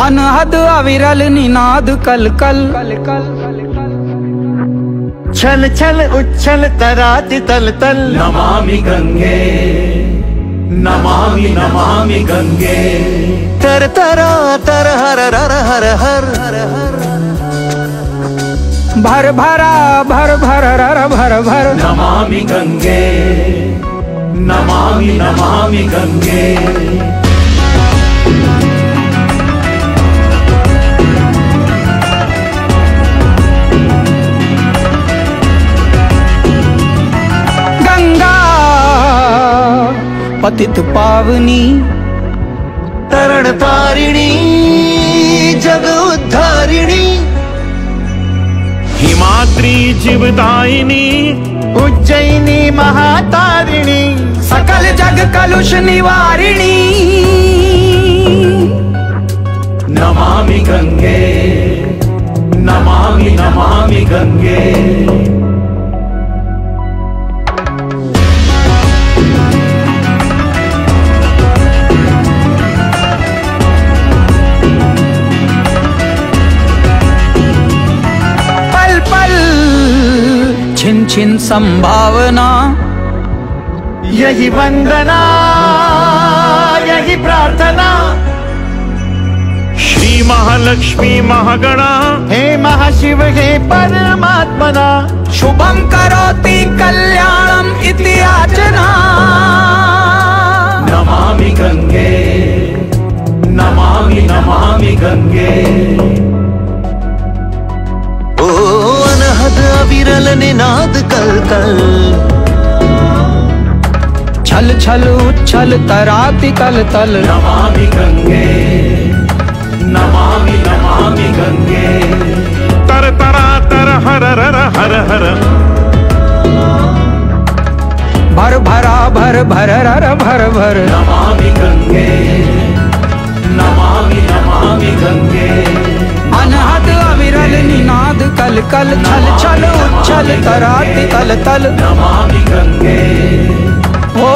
अनहद अविरल निनाद कल कल। छल छल उच्छल तराति तल तल। नमामि गंगे नमामि नमामि गंगे। तर तरा तर हर हर हर हर हर हर। भर भरा भर भर रर भर भर। नमामि गंगे नमामि नमामि गंगे। गंगा पतित पावनी तरण तारिणी जग उद्धारिणी। हिमाद्री जीवदायिनी उज्जयिनी महातारिणी। सकल जग कलुष निवारिणी। नमामि गंगे नमामि नमामि गंगे। पल पल छिन छिन संभावना। यही वंदना यही प्रार्थना। श्री महालक्ष्मी महागणा हे महाशिव हे परमात्मना। शुभं करोति कल्याणम इति याचना। नमामि गंगे नमामि नमामि गंगे। ओ अनहद अविरल निनाद कल कल। छल छल उच्छल तराति कल तल। नमामि गंगे नमामि नमामि गंगे। तर तरा तर हर हर हर हर। भर भरा भर भर रर भर भर। नमामि गंगे नमामि नमामि गंगे। अनहद अविरल निनाद कल कल। छल छल उच्छल तराति तल तल। नमामि गंगे ओ